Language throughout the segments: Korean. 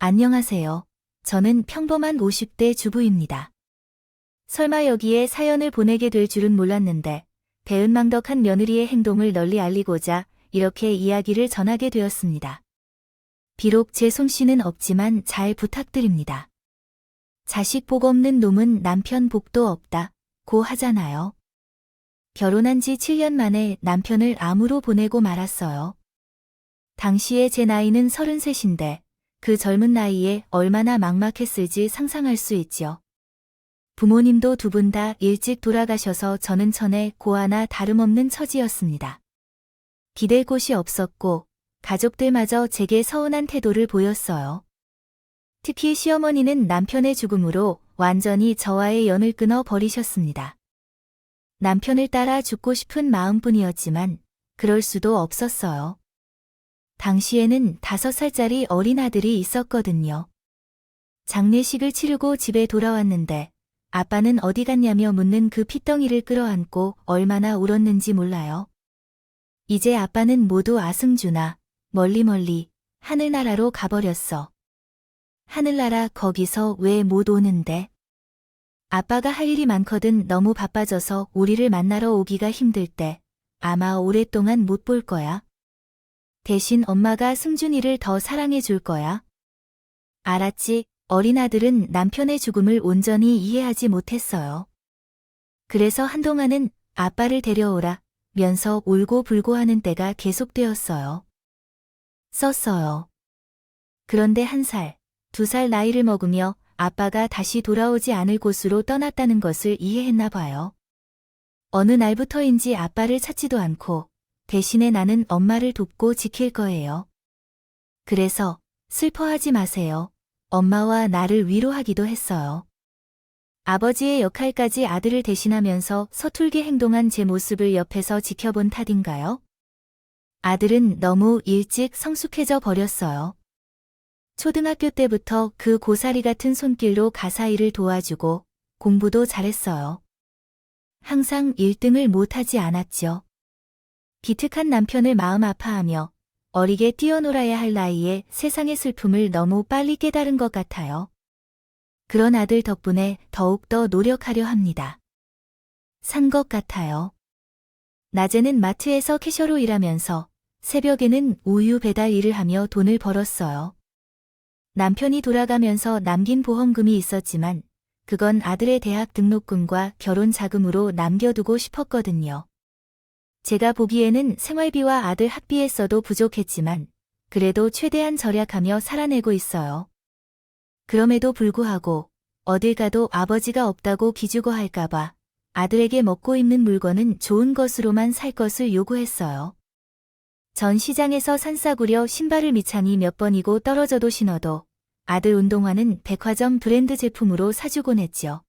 안녕하세요. 저는 평범한 50대 주부입니다. 설마 여기에 사연을 보내게 될 줄은 몰랐는데 배은망덕한 며느리의 행동을 널리 알리고자 이렇게 이야기를 전하게 되었습니다. 비록 제 솜씨는 없지만 잘 부탁드립니다. 자식 복 없는 놈은 남편 복도 없다 고 하잖아요. 결혼한 지 7년 만에 남편을 암으로 보내고 말았어요. 당시에 제 나이는 33인데 그 젊은 나이에 얼마나 막막했을지 상상할 수 있죠. 부모님도 두 분 다 일찍 돌아가셔서 저는 천에 고아나 다름없는 처지였습니다. 기댈 곳이 없었고 가족들마저 제게 서운한 태도를 보였어요. 특히 시어머니는 남편의 죽음으로 완전히 저와의 연을 끊어 버리셨습니다. 남편을 따라 죽고 싶은 마음뿐이었지만 그럴 수도 없었어요. 당시에는 5살짜리 어린 아들이 있었거든요. 장례식을 치르고 집에 돌아왔는데 아빠는 어디 갔냐며 묻는 그 핏덩이를 끌어안고 얼마나 울었는지 몰라요. 이제 아빠는 모두 아승주나 멀리 하늘나라로 가버렸어. 하늘나라 거기서 왜 못 오는데? 아빠가 할 일이 많거든 너무 바빠져서 우리를 만나러 오기가 힘들 때 아마 오랫동안 못 볼 거야. 대신 엄마가 승준이를 더 사랑해 줄 거야. 알았지? 어린 아들은 남편의 죽음을 온전히 이해하지 못했어요. 그래서 한동안은 아빠를 데려오라 면서 울고 불고 하는 때가 계속되었어요. 썼어요. 그런데 1살, 2살 나이를 먹으며 아빠가 다시 돌아오지 않을 곳으로 떠났다는 것을 이해했나 봐요. 어느 날부터인지 아빠를 찾지도 않고 대신에 나는 엄마를 돕고 지킬 거예요. 그래서 슬퍼하지 마세요. 엄마와 나를 위로하기도 했어요. 아버지의 역할까지 아들을 대신하면서 서툴게 행동한 제 모습을 옆에서 지켜본 탓인가요? 아들은 너무 일찍 성숙해져 버렸어요. 초등학교 때부터 그 고사리 같은 손길로 가사 일을 도와주고 공부도 잘했어요. 항상 1등을 못하지 않았죠. 기특한 남편을 마음 아파하며 어리게 뛰어놀아야 할 나이에 세상의 슬픔을 너무 빨리 깨달은 것 같아요. 그런 아들 덕분에 더욱더 노력하려 합니다. 산 것 같아요. 낮에는 마트에서 캐셔로 일하면서 새벽에는 우유 배달 일을 하며 돈을 벌었어요. 남편이 돌아가면서 남긴 보험금이 있었지만 그건 아들의 대학 등록금과 결혼 자금으로 남겨두고 싶었거든요. 제가 보기에는 생활비와 아들 학비에 써도 부족했지만 그래도 최대한 절약하며 살아내고 있어요. 그럼에도 불구하고 어딜 가도 아버지가 없다고 기죽어 할까봐 아들에게 먹고 입는 물건은 좋은 것으로만 살 것을 요구했어요. 전 시장에서 산싸구려 신발을 미창이 몇 번이고 떨어져도 신어도 아들 운동화는 백화점 브랜드 제품으로 사주곤 했죠.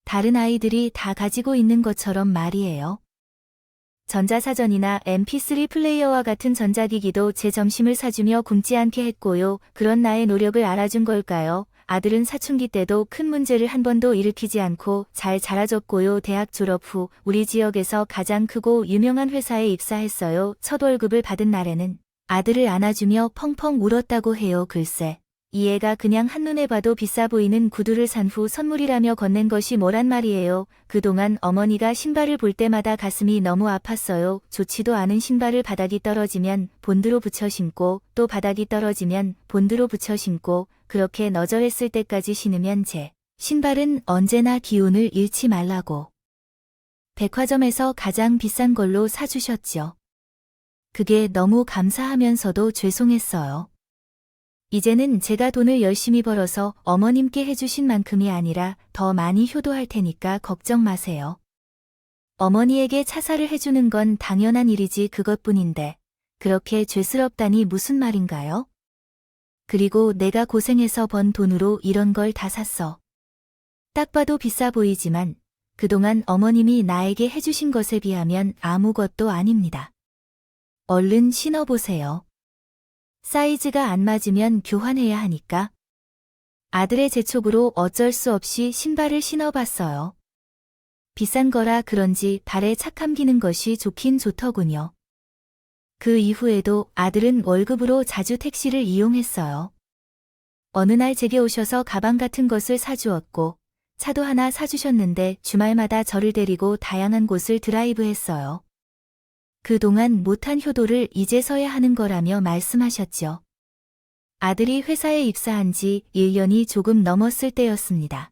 다른 아이들이 다 가지고 있는 것처럼 말이에요. 전자사전이나 mp3 플레이어와 같은 전자기기도 제 점심을 사주며 굶지 않게 했고요. 그런 나의 노력을 알아준 걸까요? 아들은 사춘기 때도 큰 문제를 한 번도 일으키지 않고 잘 자라줬고요. 대학 졸업 후 우리 지역에서 가장 크고 유명한 회사에 입사했어요. 첫 월급을 받은 날에는 아들을 안아주며 펑펑 울었다고 해요. 글쎄. 이 애가 그냥 한눈에 봐도 비싸 보이는 구두를 산 후 선물이라며 건넨 것이 뭐란 말이에요. 그동안 어머니가 신발을 볼 때마다 가슴이 너무 아팠어요. 좋지도 않은 신발을 바닥이 떨어지면 본드로 붙여 신고 또 바닥이 떨어지면 본드로 붙여 신고 그렇게 너절했을 때까지 신으면 제 신발은 언제나 기운을 잃지 말라고 백화점에서 가장 비싼 걸로 사주셨죠. 그게 너무 감사하면서도 죄송했어요. 이제는 제가 돈을 열심히 벌어서 어머님께 해주신 만큼이 아니라 더 많이 효도할 테니까 걱정 마세요. 어머니에게 차사를 해주는 건 당연한 일이지 그것뿐인데 그렇게 죄스럽다니 무슨 말인가요? 그리고 내가 고생해서 번 돈으로 이런 걸 다 샀어. 딱 봐도 비싸 보이지만 그동안 어머님이 나에게 해주신 것에 비하면 아무것도 아닙니다. 얼른 신어보세요. 사이즈가 안 맞으면 교환해야 하니까. 아들의 재촉으로 어쩔 수 없이 신발을 신어봤어요. 비싼 거라 그런지 발에 착 감기는 것이 좋긴 좋더군요. 그 이후에도 아들은 월급으로 자주 택시를 이용했어요. 어느 날 제게 오셔서 가방 같은 것을 사주었고 차도 하나 사주셨는데 주말마다 저를 데리고 다양한 곳을 드라이브했어요. 그동안 못한 효도를 이제서야 하는 거라며 말씀하셨죠. 아들이 회사에 입사한 지 1년이 조금 넘었을 때였습니다.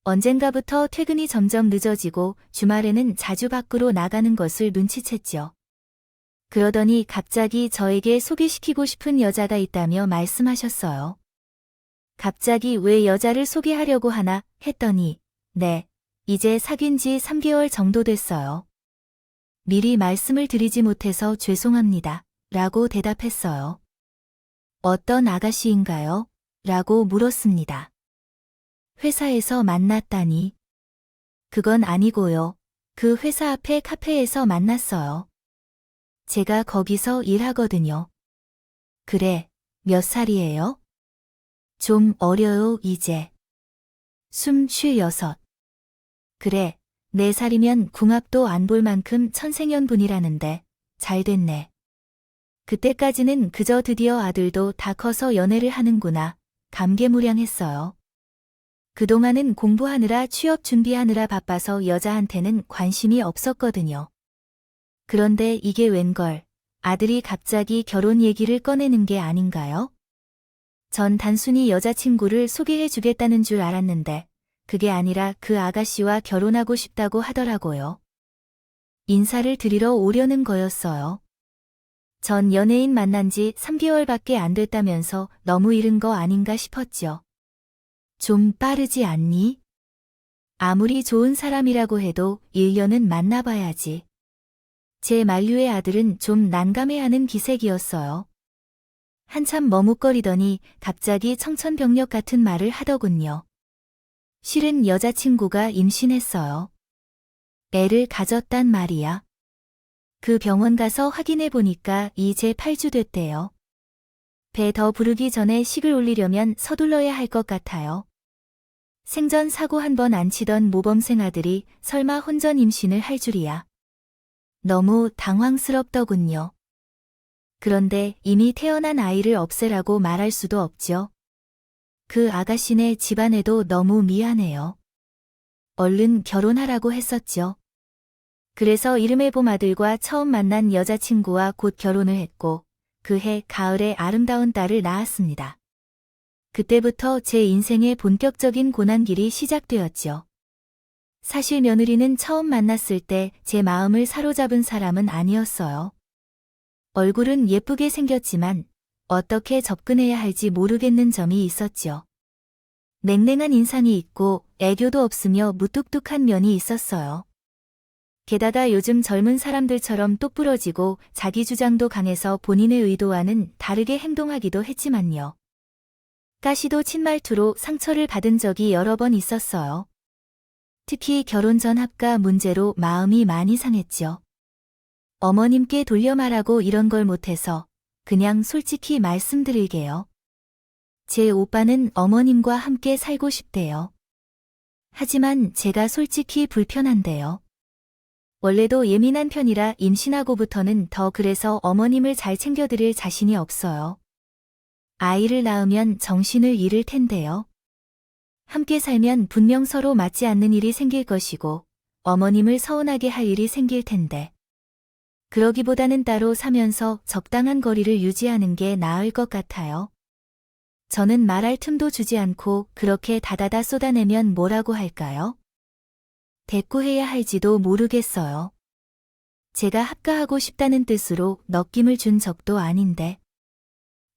언젠가부터 퇴근이 점점 늦어지고 주말에는 자주 밖으로 나가는 것을 눈치챘죠. 그러더니 갑자기 저에게 소개시키고 싶은 여자가 있다며 말씀하셨어요. 갑자기 왜 여자를 소개하려고 하나 했더니 네, 이제 사귄 지 3개월 정도 됐어요. 미리 말씀을 드리지 못해서 죄송합니다. 라고 대답했어요. 어떤 아가씨인가요? 라고 물었습니다. 회사에서 만났다니. 그건 아니고요. 그 회사 앞에 카페에서 만났어요. 제가 거기서 일하거든요. 그래, 몇 살이에요? 좀 어려요, 이제. 26. 그래, 4살이면 궁합도 안 볼 만큼 천생연분이라는데, 잘 됐네. 그때까지는 그저 드디어 아들도 다 커서 연애를 하는구나, 감개무량했어요. 그동안은 공부하느라 취업 준비하느라 바빠서 여자한테는 관심이 없었거든요. 그런데 이게 웬걸, 아들이 갑자기 결혼 얘기를 꺼내는 게 아닌가요? 전 단순히 여자친구를 소개해주겠다는 줄 알았는데 그게 아니라 그 아가씨와 결혼하고 싶다고 하더라고요. 인사를 드리러 오려는 거였어요. 전 연예인 만난 지 3개월밖에 안 됐다면서 너무 이른 거 아닌가 싶었죠. 좀 빠르지 않니? 아무리 좋은 사람이라고 해도 1년은 만나봐야지. 제 만류의 아들은 좀 난감해하는 기색이었어요. 한참 머뭇거리더니 갑자기 청천벽력 같은 말을 하더군요. 실은 여자친구가 임신했어요. 애를 가졌단 말이야. 그 병원 가서 확인해 보니까 이제 8주 됐대요. 배 더 부르기 전에 식을 올리려면 서둘러야 할 것 같아요. 생전 사고 한 번 안 치던 모범생 아들이 설마 혼전 임신을 할 줄이야. 너무 당황스럽더군요. 그런데 이미 태어난 아이를 없애라고 말할 수도 없죠. 그 아가씨네 집안에도 너무 미안해요. 얼른 결혼하라고 했었죠. 그래서 이름의 봄 아들과 처음 만난 여자친구와 곧 결혼을 했고 그해 가을에 아름다운 딸을 낳았습니다. 그때부터 제 인생의 본격적인 고난길이 시작되었죠. 사실 며느리는 처음 만났을 때 제 마음을 사로잡은 사람은 아니었어요. 얼굴은 예쁘게 생겼지만 어떻게 접근해야 할지 모르겠는 점이 있었죠. 냉랭한 인상이 있고 애교도 없으며 무뚝뚝한 면이 있었어요. 게다가 요즘 젊은 사람들처럼 똑부러지고 자기 주장도 강해서 본인의 의도와는 다르게 행동하기도 했지만요. 가시도 친말투로 상처를 받은 적이 여러 번 있었어요. 특히 결혼 전 합가 문제로 마음이 많이 상했죠. 어머님께 돌려 말하고 이런 걸 못해서 그냥 솔직히 말씀드릴게요. 제 오빠는 어머님과 함께 살고 싶대요. 하지만 제가 솔직히 불편한데요. 원래도 예민한 편이라 임신하고부터는 더 그래서 어머님을 잘 챙겨드릴 자신이 없어요. 아이를 낳으면 정신을 잃을 텐데요. 함께 살면 분명 서로 맞지 않는 일이 생길 것이고 어머님을 서운하게 할 일이 생길 텐데. 그러기보다는 따로 사면서 적당한 거리를 유지하는 게 나을 것 같아요. 저는 말할 틈도 주지 않고 그렇게 다다다 쏟아내면 뭐라고 할까요? 대꾸해야 할지도 모르겠어요. 제가 합가하고 싶다는 뜻으로 느낌을 준 적도 아닌데.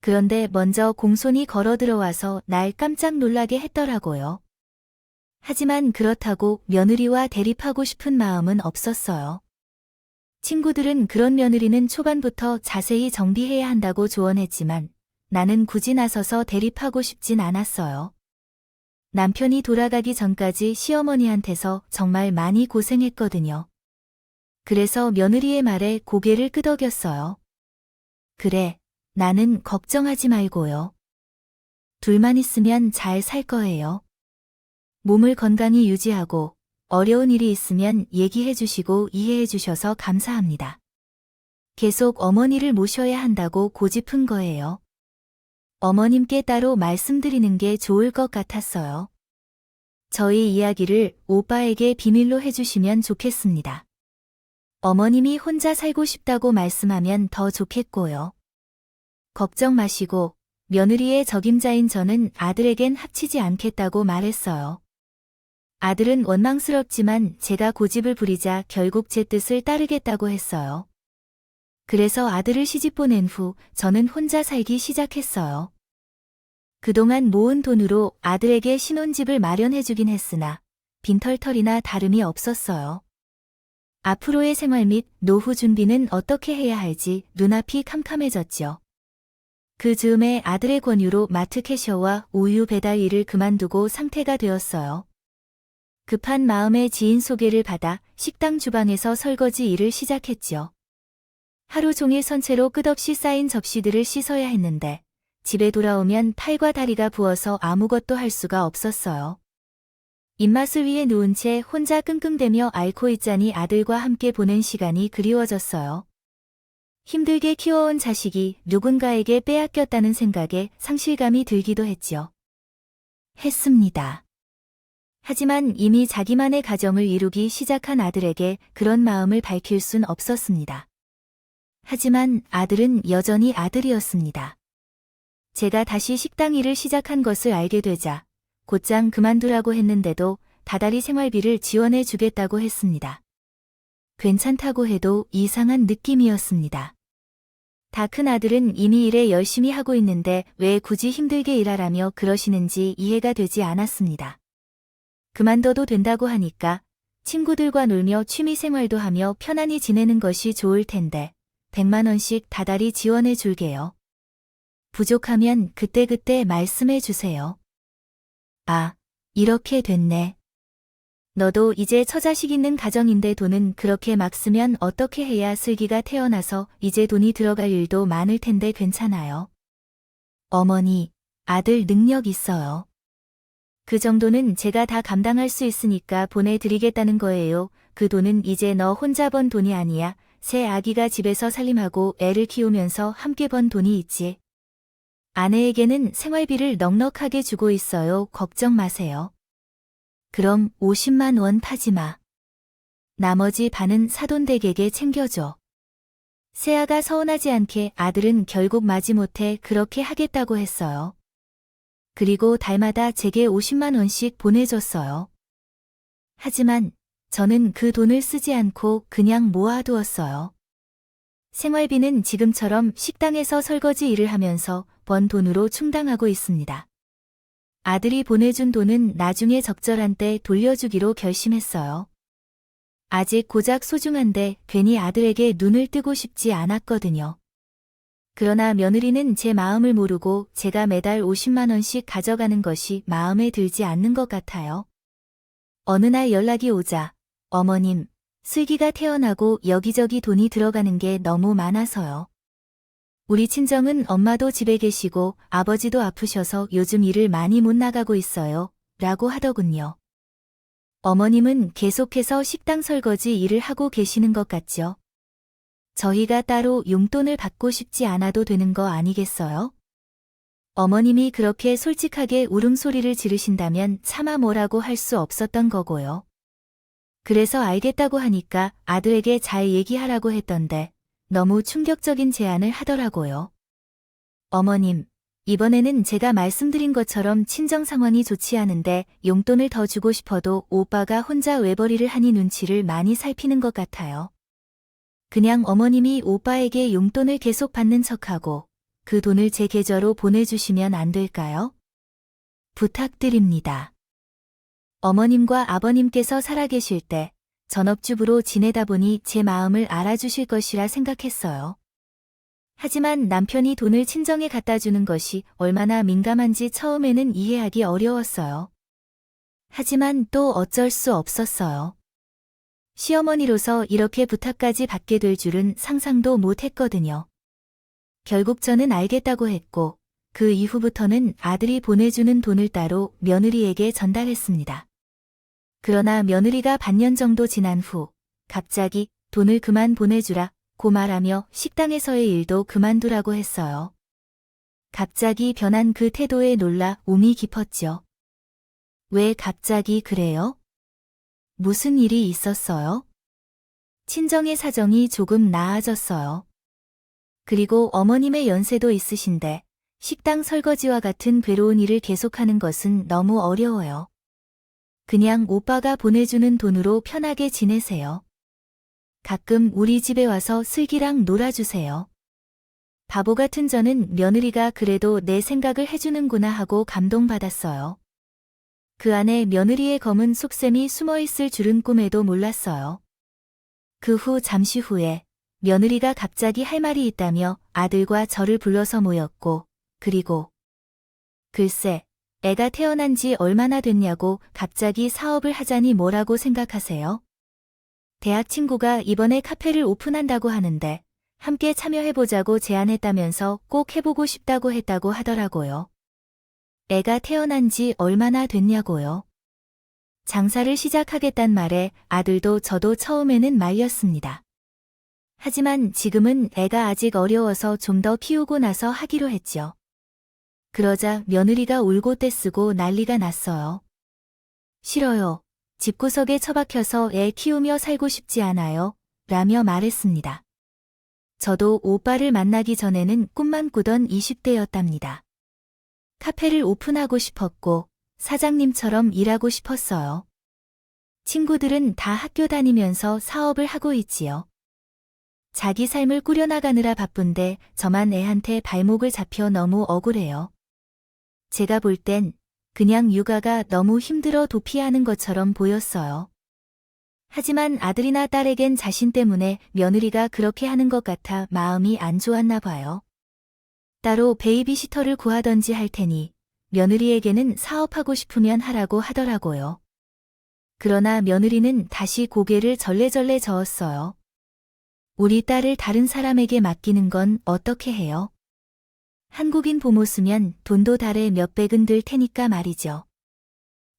그런데 먼저 공손히 걸어 들어와서 날 깜짝 놀라게 했더라고요. 하지만 그렇다고 며느리와 대립하고 싶은 마음은 없었어요. 친구들은 그런 며느리는 초반부터 자세히 정비해야 한다고 조언했지만 나는 굳이 나서서 대립하고 싶진 않았어요. 남편이 돌아가기 전까지 시어머니한테서 정말 많이 고생했거든요. 그래서 며느리의 말에 고개를 끄덕였어요. 그래, 나는 걱정하지 말고요. 둘만 있으면 잘 살 거예요. 몸을 건강히 유지하고 어려운 일이 있으면 얘기해 주시고 이해해 주셔서 감사합니다. 계속 어머니를 모셔야 한다고 고집은 거예요. 어머님께 따로 말씀드리는 게 좋을 것 같았어요. 저희 이야기를 오빠에게 비밀로 해주시면 좋겠습니다. 어머님이 혼자 살고 싶다고 말씀하면 더 좋겠고요. 걱정 마시고 며느리의 적임자인 저는 아들에겐 합치지 않겠다고 말했어요. 아들은 원망스럽지만 제가 고집을 부리자 결국 제 뜻을 따르겠다고 했어요. 그래서 아들을 시집 보낸 후 저는 혼자 살기 시작했어요. 그동안 모은 돈으로 아들에게 신혼집을 마련해주긴 했으나 빈털털이나 다름이 없었어요. 앞으로의 생활 및 노후 준비는 어떻게 해야 할지 눈앞이 캄캄해졌죠. 그 즈음에 아들의 권유로 마트 캐셔와 우유 배달 일을 그만두고 상태가 되었어요. 급한 마음에 지인 소개를 받아 식당 주방에서 설거지 일을 시작했죠. 하루 종일 선체로 끝없이 쌓인 접시들을 씻어야 했는데 집에 돌아오면 팔과 다리가 부어서 아무것도 할 수가 없었어요. 입맛을 위해 누운 채 혼자 끙끙대며 앓고 있자니 아들과 함께 보낸 시간이 그리워졌어요. 힘들게 키워온 자식이 누군가에게 빼앗겼다는 생각에 상실감이 들기도 했습니다. 하지만 이미 자기만의 가정을 이루기 시작한 아들에게 그런 마음을 밝힐 순 없었습니다. 하지만 아들은 여전히 아들이었습니다. 제가 다시 식당 일을 시작한 것을 알게 되자 곧장 그만두라고 했는데도 다달이 생활비를 지원해 주겠다고 했습니다. 괜찮다고 해도 이상한 느낌이었습니다. 다 큰 아들은 이미 일에 열심히 하고 있는데 왜 굳이 힘들게 일하라며 그러시는지 이해가 되지 않았습니다. 그만둬도 된다고 하니까 친구들과 놀며 취미 생활도 하며 편안히 지내는 것이 좋을 텐데 100만 원씩 다달이 지원해 줄게요. 부족하면 그때그때 말씀해 주세요. 아, 이렇게 됐네. 너도 이제 처자식 있는 가정인데 돈은 그렇게 막 쓰면 어떻게 해야 슬기가 태어나서 이제 돈이 들어갈 일도 많을 텐데 괜찮아요. 어머니, 아들 능력 있어요. 그 정도는 제가 다 감당할 수 있으니까 보내드리겠다는 거예요. 그 돈은 이제 너 혼자 번 돈이 아니야. 새 아기가 집에서 살림하고 애를 키우면서 함께 번 돈이 있지. 아내에게는 생활비를 넉넉하게 주고 있어요. 걱정 마세요. 그럼 50만 원 파지 마. 나머지 반은 사돈댁에게 챙겨줘. 새아가 서운하지 않게 아들은 결국 마지못해 그렇게 하겠다고 했어요. 그리고 달마다 제게 50만 원씩 보내줬어요. 하지만 저는 그 돈을 쓰지 않고 그냥 모아두었어요. 생활비는 지금처럼 식당에서 설거지 일을 하면서 번 돈으로 충당하고 있습니다. 아들이 보내준 돈은 나중에 적절한 때 돌려주기로 결심했어요. 아직 고작 소중한데 괜히 아들에게 눈을 뜨고 싶지 않았거든요. 그러나 며느리는 제 마음을 모르고 제가 매달 50만 원씩 가져가는 것이 마음에 들지 않는 것 같아요. 어느 날 연락이 오자 어머님, 슬기가 태어나고 여기저기 돈이 들어가는 게 너무 많아서요. 우리 친정은 엄마도 집에 계시고 아버지도 아프셔서 요즘 일을 많이 못 나가고 있어요. 라고 하더군요. 어머님은 계속해서 식당 설거지 일을 하고 계시는 것 같죠? 저희가 따로 용돈을 받고 싶지 않아도 되는 거 아니겠어요? 어머님이 그렇게 솔직하게 울음소리를 지르신다면 차마 뭐라고 할 수 없었던 거고요. 그래서 알겠다고 하니까 아들에게 잘 얘기하라고 했던데 너무 충격적인 제안을 하더라고요. 어머님, 이번에는 제가 말씀드린 것처럼 친정 상황이 좋지 않은데 용돈을 더 주고 싶어도 오빠가 혼자 외벌이를 하니 눈치를 많이 살피는 것 같아요. 그냥 어머님이 오빠에게 용돈을 계속 받는 척하고 그 돈을 제 계좌로 보내주시면 안 될까요? 부탁드립니다. 어머님과 아버님께서 살아계실 때 전업주부로 지내다 보니 제 마음을 알아주실 것이라 생각했어요. 하지만 남편이 돈을 친정에 갖다 주는 것이 얼마나 민감한지 처음에는 이해하기 어려웠어요. 하지만 또 어쩔 수 없었어요. 시어머니로서 이렇게 부탁까지 받게 될 줄은 상상도 못 했거든요. 결국 저는 알겠다고 했고 그 이후부터는 아들이 보내주는 돈을 따로 며느리에게 전달했습니다. 그러나 며느리가 반년 정도 지난 후 갑자기 돈을 그만 보내주라 고 말하며 식당에서의 일도 그만두라고 했어요. 갑자기 변한 그 태도에 놀라 움이 깊었죠. 왜 갑자기 그래요? 무슨 일이 있었어요? 친정의 사정이 조금 나아졌어요. 그리고 어머님의 연세도 있으신데 식당 설거지와 같은 괴로운 일을 계속하는 것은 너무 어려워요. 그냥 오빠가 보내주는 돈으로 편하게 지내세요. 가끔 우리 집에 와서 슬기랑 놀아주세요. 바보 같은 저는 며느리가 그래도 내 생각을 해주는구나 하고 감동받았어요. 그 안에 며느리의 검은 속셈이 숨어있을 줄은 꿈에도 몰랐어요. 그 후 잠시 후에 며느리가 갑자기 할 말이 있다며 아들과 저를 불러서 모였고, 그리고 글쎄, 애가 태어난 지 얼마나 됐냐고 갑자기 사업을 하자니 뭐라고 생각하세요? 대학 친구가 이번에 카페를 오픈한다고 하는데 함께 참여해보자고 제안했다면서 꼭 해보고 싶다고 했다고 하더라고요. 애가 태어난 지 얼마나 됐냐고요? 장사를 시작하겠단 말에 아들도 저도 처음에는 말렸습니다. 하지만 지금은 애가 아직 어려워서 좀 더 키우고 나서 하기로 했죠. 그러자 며느리가 울고 떼쓰고 난리가 났어요. 싫어요. 집구석에 처박혀서 애 키우며 살고 싶지 않아요. 라며 말했습니다. 저도 오빠를 만나기 전에는 꿈만 꾸던 20대였답니다. 카페를 오픈하고 싶었고 사장님처럼 일하고 싶었어요. 친구들은 다 학교 다니면서 사업을 하고 있지요. 자기 삶을 꾸려나가느라 바쁜데 저만 애한테 발목을 잡혀 너무 억울해요. 제가 볼 땐 그냥 육아가 너무 힘들어 도피하는 것처럼 보였어요. 하지만 아들이나 딸에겐 자신 때문에 며느리가 그렇게 하는 것 같아 마음이 안 좋았나 봐요. 따로 베이비시터를 구하던지 할 테니 며느리에게는 사업하고 싶으면 하라고 하더라고요. 그러나 며느리는 다시 고개를 절레절레 저었어요. 우리 딸을 다른 사람에게 맡기는 건 어떻게 해요? 한국인 부모 쓰면 돈도 달에 몇백은 들 테니까 말이죠.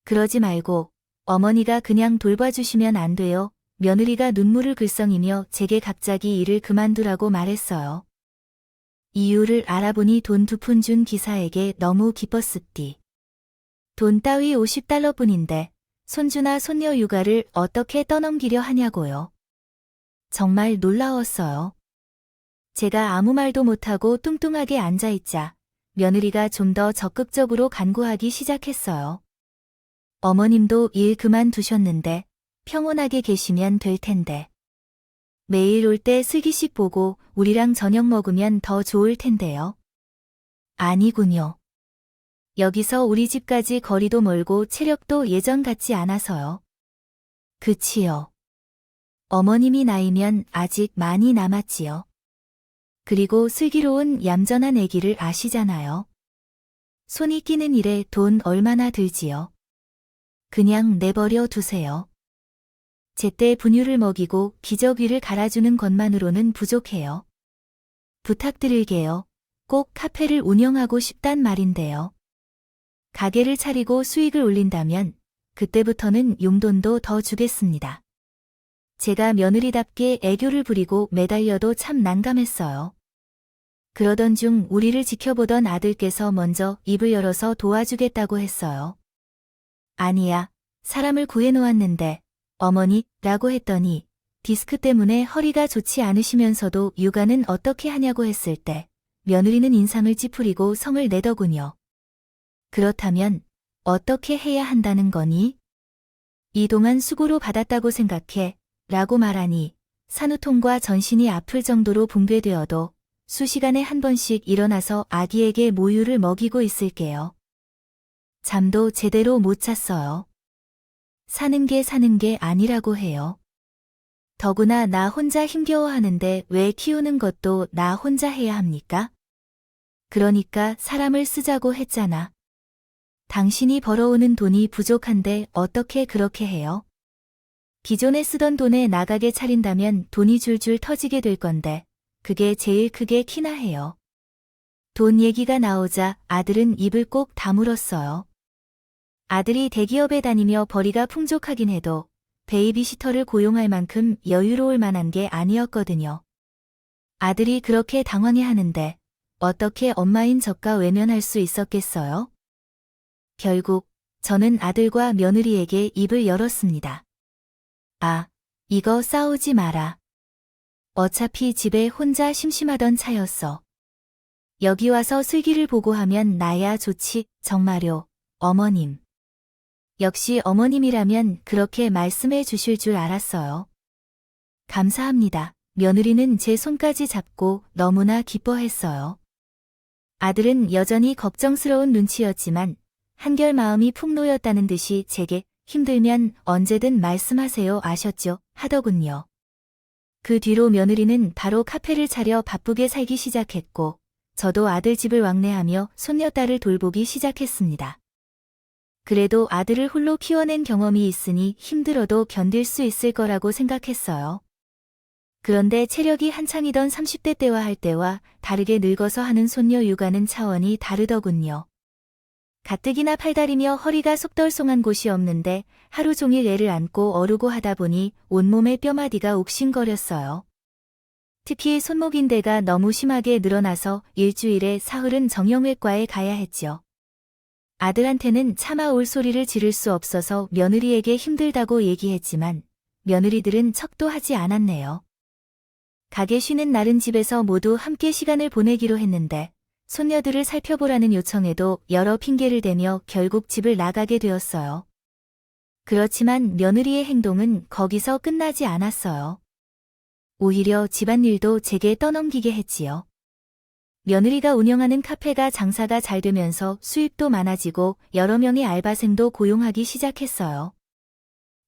그러지 말고 어머니가 그냥 돌봐주시면 안 돼요. 며느리가 눈물을 글썽이며 제게 갑자기 일을 그만두라고 말했어요. 이유를 알아보니 돈 2푼 준 기사에게 너무 기뻤습디. 돈 따위 $50뿐인데 손주나 손녀 육아를 어떻게 떠넘기려 하냐고요. 정말 놀라웠어요. 제가 아무 말도 못하고 뚱뚱하게 앉아있자 며느리가 좀 더 적극적으로 간구하기 시작했어요. 어머님도 일 그만두셨는데 평온하게 계시면 될 텐데. 매일 올 때 슬기씩 보고 우리랑 저녁 먹으면 더 좋을 텐데요. 아니군요. 여기서 우리 집까지 거리도 멀고 체력도 예전 같지 않아서요. 그치요. 어머님이 나이면 아직 많이 남았지요. 그리고 슬기로운 얌전한 애기를 아시잖아요. 손이 끼는 일에 돈 얼마나 들지요. 그냥 내버려 두세요. 제때 분유를 먹이고 기저귀를 갈아주는 것만으로는 부족해요. 부탁드릴게요. 꼭 카페를 운영하고 싶단 말인데요. 가게를 차리고 수익을 올린다면 그때부터는 용돈도 더 주겠습니다. 제가 며느리답게 애교를 부리고 매달려도 참 난감했어요. 그러던 중 우리를 지켜보던 아들께서 먼저 입을 열어서 도와주겠다고 했어요. 아니야, 사람을 구해놓았는데 어머니, 라고 했더니 디스크 때문에 허리가 좋지 않으시면서도 육아는 어떻게 하냐고 했을 때 며느리는 인상을 찌푸리고 성을 내더군요. 그렇다면 어떻게 해야 한다는 거니? 이동안 수고로 받았다고 생각해 라고 말하니 산후통과 전신이 아플 정도로 붕괴되어도 수시간에 한 번씩 일어나서 아기에게 모유를 먹이고 있을게요. 잠도 제대로 못 잤어요. 사는 게 아니라고 해요. 더구나 나 혼자 힘겨워하는데 왜 키우는 것도 나 혼자 해야 합니까? 그러니까 사람을 쓰자고 했잖아. 당신이 벌어오는 돈이 부족한데 어떻게 그렇게 해요? 기존에 쓰던 돈에 나가게 차린다면 돈이 줄줄 터지게 될 건데 그게 제일 크게 키나 해요. 돈 얘기가 나오자 아들은 입을 꼭 다물었어요. 아들이 대기업에 다니며 벌이가 풍족하긴 해도 베이비시터를 고용할 만큼 여유로울 만한 게 아니었거든요. 아들이 그렇게 당황해하는데 어떻게 엄마인 저가 외면할 수 있었겠어요? 결국 저는 아들과 며느리에게 입을 열었습니다. 아, 이거 싸우지 마라. 어차피 집에 혼자 심심하던 차였어. 여기 와서 슬기를 보고 하면 나야 좋지, 정말요, 어머님. 역시 어머님이라면 그렇게 말씀해 주실 줄 알았어요. 감사합니다. 며느리는 제 손까지 잡고 너무나 기뻐했어요. 아들은 여전히 걱정스러운 눈치였지만 한결 마음이 푹 놓였다는 듯이 제게 힘들면 언제든 말씀하세요 아셨죠? 하더군요. 그 뒤로 며느리는 바로 카페를 차려 바쁘게 살기 시작했고 저도 아들 집을 왕래하며 손녀딸을 돌보기 시작했습니다. 그래도 아들을 홀로 키워낸 경험이 있으니 힘들어도 견딜 수 있을 거라고 생각했어요. 그런데 체력이 한창이던 30대 때와 할 때와 다르게 늙어서 하는 손녀 육아는 차원이 다르더군요. 가뜩이나 팔다리며 허리가 속덜송한 곳이 없는데 하루 종일 애를 안고 어르고 하다 보니 온몸의 뼈마디가 옥신거렸어요. 특히 손목인대가 너무 심하게 늘어나서 일주일에 사흘은 정형외과에 가야 했죠. 아들한테는 차마 올 소리를 지를 수 없어서 며느리에게 힘들다고 얘기했지만 며느리들은 척도 하지 않았네요. 가게 쉬는 날은 집에서 모두 함께 시간을 보내기로 했는데 손녀들을 살펴보라는 요청에도 여러 핑계를 대며 결국 집을 나가게 되었어요. 그렇지만 며느리의 행동은 거기서 끝나지 않았어요. 오히려 집안일도 제게 떠넘기게 했지요. 며느리가 운영하는 카페가 장사가 잘 되면서 수입도 많아지고 여러 명의 알바생도 고용하기 시작했어요.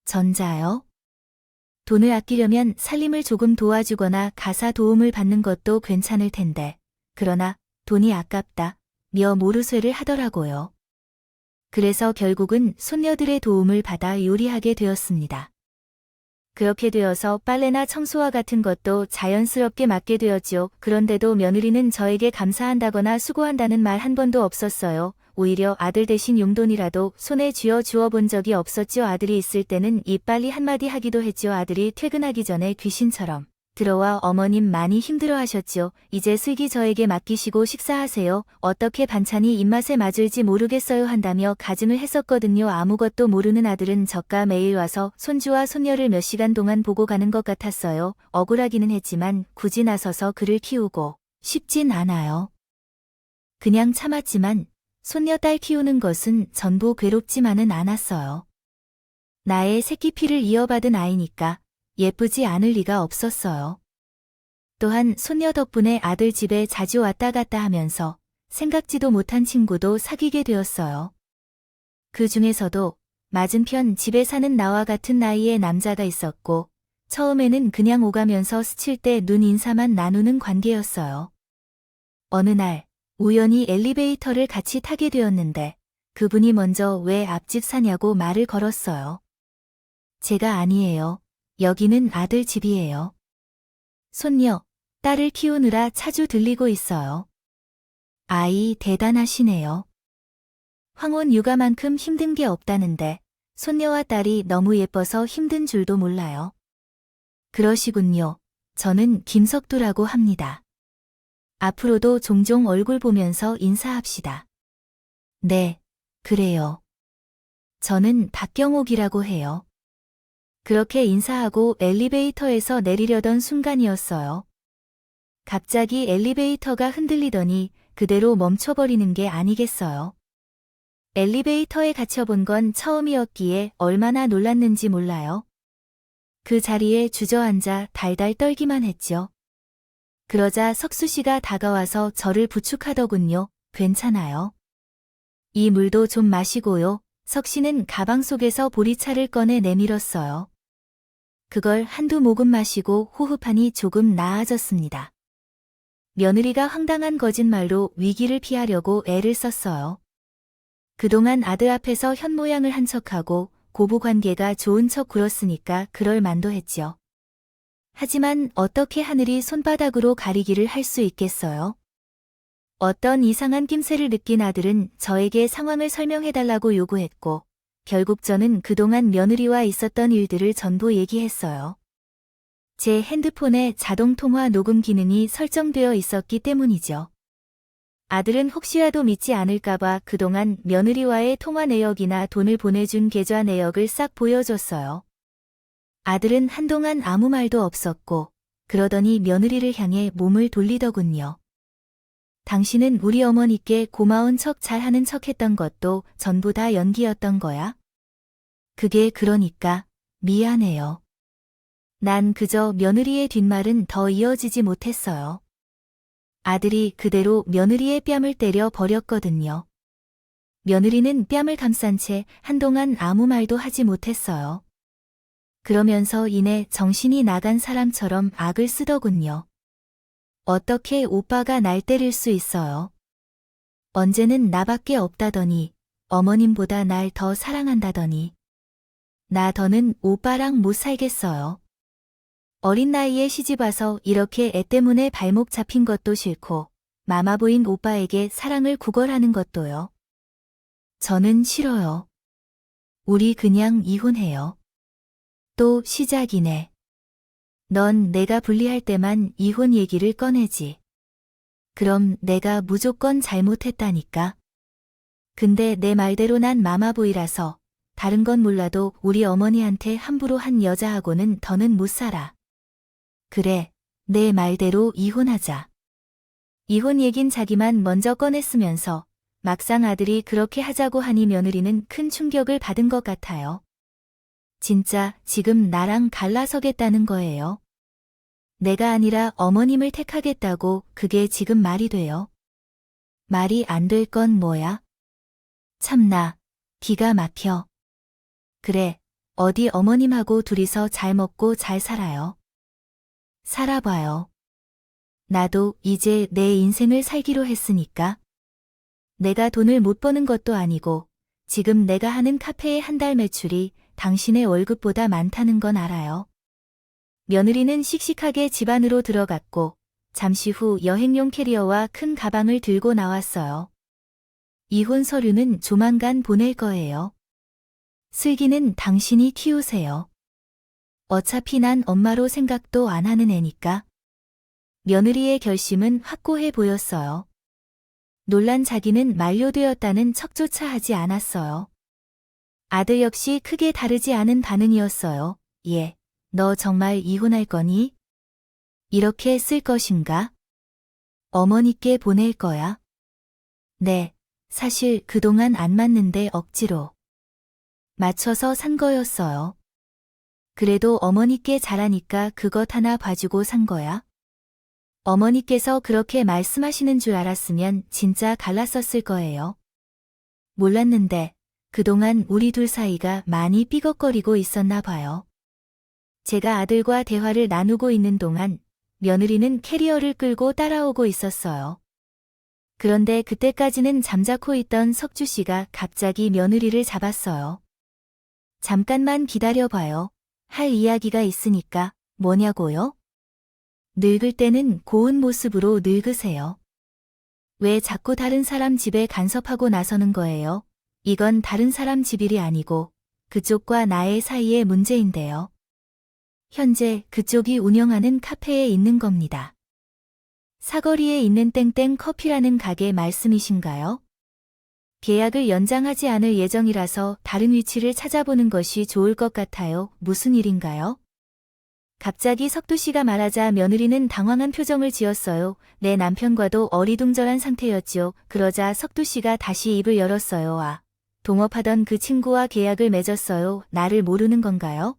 전자요? 돈을 아끼려면 살림을 조금 도와주거나 가사 도움을 받는 것도 괜찮을 텐데, 그러나 돈이 아깝다, 며 모르쇠를 하더라고요. 그래서 결국은 손녀들의 도움을 받아 요리하게 되었습니다. 그렇게 되어서 빨래나 청소와 같은 것도 자연스럽게 맡게 되었죠. 그런데도 며느리는 저에게 감사한다거나 수고한다는 말 한 번도 없었어요. 오히려 아들 대신 용돈이라도 손에 쥐어 주어 본 적이 없었죠. 아들이 있을 때는 입 빨리 한마디 하기도 했죠. 아들이 퇴근하기 전에 귀신처럼 들어와 어머님 많이 힘들어하셨죠. 이제 슬기 저에게 맡기시고 식사하세요. 어떻게 반찬이 입맛에 맞을지 모르겠어요 한다며 가증을 했었거든요. 아무것도 모르는 아들은 저가 매일 와서 손주와 손녀를 몇 시간 동안 보고 가는 것 같았어요. 억울하기는 했지만 굳이 나서서 그를 키우고 싶진 않아요. 그냥 참았지만 손녀 딸 키우는 것은 전부 괴롭지만은 않았어요. 나의 새끼피를 이어받은 아이니까 예쁘지 않을 리가 없었어요. 또한 손녀 덕분에 아들 집에 자주 왔다 갔다 하면서 생각지도 못한 친구도 사귀게 되었어요. 그 중에서도 맞은편 집에 사는 나와 같은 나이의 남자가 있었고 처음에는 그냥 오가면서 스칠 때 눈 인사만 나누는 관계였어요. 어느 날 우연히 엘리베이터를 같이 타게 되었는데 그분이 먼저 왜 앞집 사냐고 말을 걸었어요. 제가 아니에요. 여기는 아들 집이에요. 손녀, 딸을 키우느라 자주 들리고 있어요. 아이 대단하시네요. 황혼 육아만큼 힘든 게 없다는데 손녀와 딸이 너무 예뻐서 힘든 줄도 몰라요. 그러시군요. 저는 김석두라고 합니다. 앞으로도 종종 얼굴 보면서 인사합시다. 네, 그래요. 저는 박경옥이라고 해요. 그렇게 인사하고 엘리베이터에서 내리려던 순간이었어요. 갑자기 엘리베이터가 흔들리더니 그대로 멈춰버리는 게 아니겠어요. 엘리베이터에 갇혀본 건 처음이었기에 얼마나 놀랐는지 몰라요. 그 자리에 주저앉아 달달 떨기만 했죠. 그러자 석수 씨가 다가와서 저를 부축하더군요. 괜찮아요. 이 물도 좀 마시고요. 석 씨는 가방 속에서 보리차를 꺼내 내밀었어요. 그걸 한두 모금 마시고 호흡하니 조금 나아졌습니다. 며느리가 황당한 거짓말로 위기를 피하려고 애를 썼어요. 그동안 아들 앞에서 현모양을 한 척하고 고부관계가 좋은 척 굴었으니까 그럴 만도 했죠. 하지만 어떻게 하늘이 손바닥으로 가리기를 할 수 있겠어요? 어떤 이상한 낌새를 느낀 아들은 저에게 상황을 설명해달라고 요구했고 결국 저는 그동안 며느리와 있었던 일들을 전부 얘기했어요. 제 핸드폰에 자동 통화 녹음 기능이 설정되어 있었기 때문이죠. 아들은 혹시라도 믿지 않을까봐 그동안 며느리와의 통화 내역이나 돈을 보내준 계좌 내역을 싹 보여줬어요. 아들은 한동안 아무 말도 없었고 그러더니 며느리를 향해 몸을 돌리더군요. 당신은 우리 어머니께 고마운 척 잘하는 척 했던 것도 전부 다 연기였던 거야? 그게 그러니까 미안해요. 난 그저 며느리의 뒷말은 더 이어지지 못했어요. 아들이 그대로 며느리의 뺨을 때려 버렸거든요. 며느리는 뺨을 감싼 채 한동안 아무 말도 하지 못했어요. 그러면서 이내 정신이 나간 사람처럼 악을 쓰더군요. 어떻게 오빠가 날 때릴 수 있어요? 언제는 나밖에 없다더니, 어머님보다 날 더 사랑한다더니. 나 더는 오빠랑 못 살겠어요. 어린 나이에 시집와서 이렇게 애 때문에 발목 잡힌 것도 싫고 마마보인 오빠에게 사랑을 구걸하는 것도요. 저는 싫어요. 우리 그냥 이혼해요. 또 시작이네. 넌 내가 불리할 때만 이혼 얘기를 꺼내지. 그럼 내가 무조건 잘못했다니까. 근데 내 말대로 난 마마보이라서 다른 건 몰라도 우리 어머니한테 함부로 한 여자하고는 더는 못 살아. 그래, 내 말대로 이혼하자. 이혼 얘긴 자기만 먼저 꺼냈으면서 막상 아들이 그렇게 하자고 하니 며느리는 큰 충격을 받은 것 같아요. 진짜 지금 나랑 갈라서겠다는 거예요. 내가 아니라 어머님을 택하겠다고 그게 지금 말이 돼요. 말이 안 될 건 뭐야? 참나, 기가 막혀. 그래, 어디 어머님하고 둘이서 잘 먹고 잘 살아요. 살아봐요. 나도 이제 내 인생을 살기로 했으니까. 내가 돈을 못 버는 것도 아니고 지금 내가 하는 카페의 한 달 매출이 당신의 월급보다 많다는 건 알아요. 며느리는 씩씩하게 집 안으로 들어갔고 잠시 후 여행용 캐리어와 큰 가방을 들고 나왔어요. 이혼 서류는 조만간 보낼 거예요. 슬기는 당신이 키우세요. 어차피 난 엄마로 생각도 안 하는 애니까. 며느리의 결심은 확고해 보였어요. 놀란 자기는 만료되었다는 척조차 하지 않았어요. 아들 역시 크게 다르지 않은 반응이었어요. 예, 너 정말 이혼할 거니? 이렇게 쓸 것인가? 어머니께 보낼 거야? 네, 사실 그동안 안 맞는데 억지로 맞춰서 산 거였어요. 그래도 어머니께 잘하니까 그것 하나 봐주고 산 거야? 어머니께서 그렇게 말씀하시는 줄 알았으면 진짜 갈랐었을 거예요. 몰랐는데 그동안 우리 둘 사이가 많이 삐걱거리고 있었나 봐요. 제가 아들과 대화를 나누고 있는 동안 며느리는 캐리어를 끌고 따라오고 있었어요. 그런데 그때까지는 잠자코 있던 석주 씨가 갑자기 며느리를 잡았어요. 잠깐만 기다려봐요. 할 이야기가 있으니까. 뭐냐고요? 늙을 때는 고운 모습으로 늙으세요. 왜 자꾸 다른 사람 집에 간섭하고 나서는 거예요? 이건 다른 사람 집 일이 아니고 그쪽과 나의 사이의 문제인데요. 현재 그쪽이 운영하는 카페에 있는 겁니다. 사거리에 있는 땡땡 커피라는 가게 말씀이신가요? 계약을 연장하지 않을 예정이라서 다른 위치를 찾아보는 것이 좋을 것 같아요. 무슨 일인가요? 갑자기 석두 씨가 말하자 며느리는 당황한 표정을 지었어요. 내 남편과도 어리둥절한 상태였지요. 그러자 석두 씨가 다시 입을 열었어요. 아, 동업하던 그 친구와 계약을 맺었어요. 나를 모르는 건가요?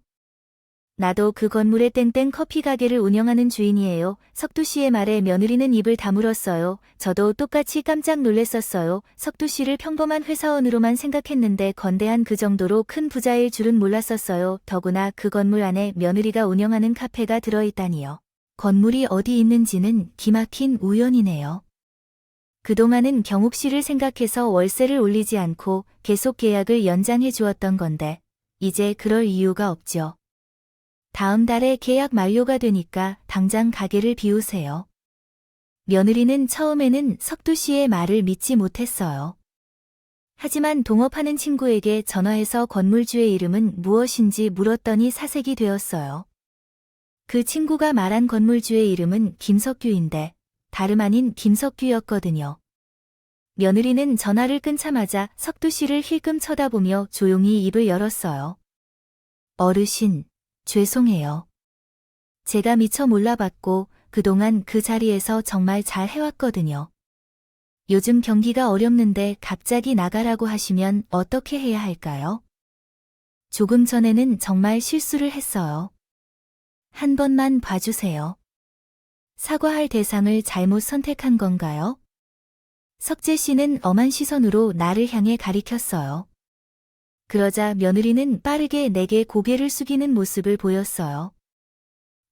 나도 그 건물의 땡땡 커피 가게를 운영하는 주인이에요. 석두 씨의 말에 며느리는 입을 다물었어요. 저도 똑같이 깜짝 놀랐었어요. 석두 씨를 평범한 회사원으로만 생각했는데 건대한 그 정도로 큰 부자일 줄은 몰랐었어요. 더구나 그 건물 안에 며느리가 운영하는 카페가 들어있다니요. 건물이 어디 있는지는 기막힌 우연이네요. 그동안은 경욱 씨를 생각해서 월세를 올리지 않고 계속 계약을 연장해 주었던 건데 이제 그럴 이유가 없죠. 다음 달에 계약 만료가 되니까 당장 가게를 비우세요. 며느리는 처음에는 석두 씨의 말을 믿지 못했어요. 하지만 동업하는 친구에게 전화해서 건물주의 이름은 무엇인지 물었더니 사색이 되었어요. 그 친구가 말한 건물주의 이름은 김석규인데 다름 아닌 김석규였거든요. 며느리는 전화를 끊자마자 석두 씨를 힐끔 쳐다보며 조용히 입을 열었어요. 어르신, 죄송해요. 제가 미처 몰라봤고 그동안 그 자리에서 정말 잘 해왔거든요. 요즘 경기가 어렵는데 갑자기 나가라고 하시면 어떻게 해야 할까요? 조금 전에는 정말 실수를 했어요. 한 번만 봐주세요. 사과할 대상을 잘못 선택한 건가요? 석재 씨는 엄한 시선으로 나를 향해 가리켰어요. 그러자 며느리는 빠르게 내게 고개를 숙이는 모습을 보였어요.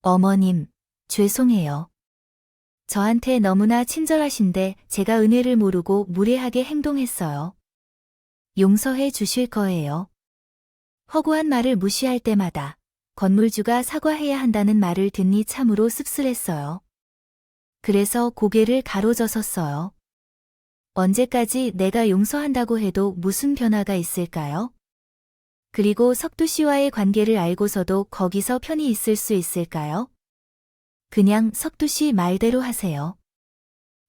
어머님, 죄송해요. 저한테 너무나 친절하신데 제가 은혜를 모르고 무례하게 행동했어요. 용서해 주실 거예요. 허구한 말을 무시할 때마다 건물주가 사과해야 한다는 말을 듣니 참으로 씁쓸했어요. 그래서 고개를 가로저었어요. 언제까지 내가 용서한다고 해도 무슨 변화가 있을까요? 그리고 석두 씨와의 관계를 알고서도 거기서 편히 있을 수 있을까요? 그냥 석두 씨 말대로 하세요.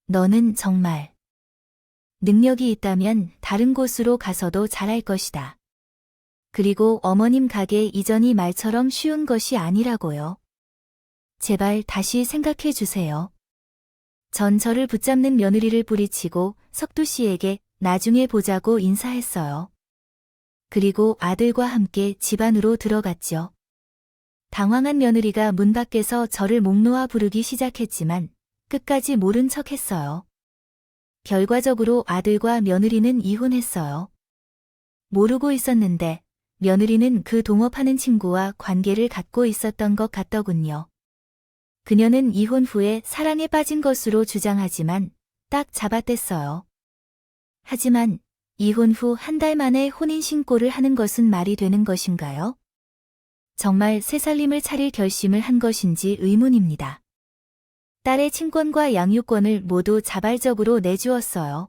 너는 정말 능력이 있다면 다른 곳으로 가서도 잘할 것이다. 그리고 어머님 가게 이전이 말처럼 쉬운 것이 아니라고요. 제발 다시 생각해 주세요. 전 저를 붙잡는 며느리를 뿌리치고 석두 씨에게 나중에 보자고 인사했어요. 그리고 아들과 함께 집 안으로 들어갔죠. 당황한 며느리가 문 밖에서 저를 목 놓아 부르기 시작했지만 끝까지 모른 척했어요. 결과적으로 아들과 며느리는 이혼했어요. 모르고 있었는데 며느리는 그 동업하는 친구와 관계를 갖고 있었던 것 같더군요. 그녀는 이혼 후에 사랑에 빠진 것으로 주장하지만 딱 잡아댔어요. 하지만 이혼 후 한 달 만에 혼인신고를 하는 것은 말이 되는 것인가요? 정말 새살림을 차릴 결심을 한 것인지 의문입니다. 딸의 친권과 양육권을 모두 자발적으로 내주었어요.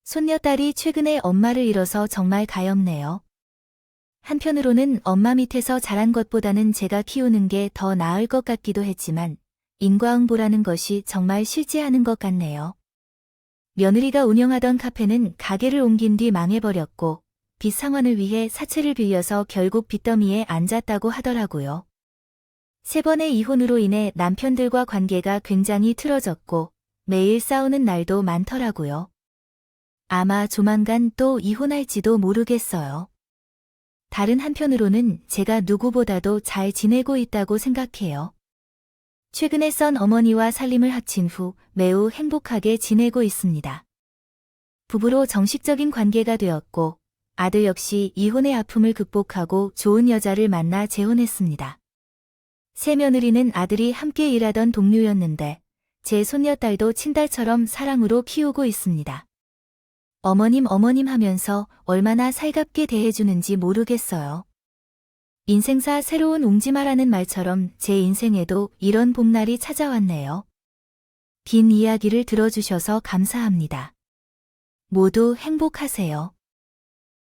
손녀딸이 최근에 엄마를 잃어서 정말 가엾네요. 한편으로는 엄마 밑에서 자란 것보다는 제가 키우는 게 더 나을 것 같기도 했지만 인과응보라는 것이 정말 실제하는 것 같네요. 며느리가 운영하던 카페는 가게를 옮긴 뒤 망해버렸고 빚 상환을 위해 사채를 빌려서 결국 빚더미에 앉았다고 하더라고요. 3번의 이혼으로 인해 남편들과 관계가 굉장히 틀어졌고 매일 싸우는 날도 많더라고요. 아마 조만간 또 이혼할지도 모르겠어요. 다른 한편으로는 제가 누구보다도 잘 지내고 있다고 생각해요. 최근에 썬 어머니와 살림을 합친 후 매우 행복하게 지내고 있습니다. 부부로 정식적인 관계가 되었고 아들 역시 이혼의 아픔을 극복하고 좋은 여자를 만나 재혼했습니다. 새 며느리는 아들이 함께 일하던 동료였는데 제 손녀딸도 친딸처럼 사랑으로 키우고 있습니다. 어머님 하면서 얼마나 살갑게 대해주는지 모르겠어요. 인생사 새로운 웅지마라는 말처럼 제 인생에도 이런 봄날이 찾아왔네요. 긴 이야기를 들어주셔서 감사합니다. 모두 행복하세요.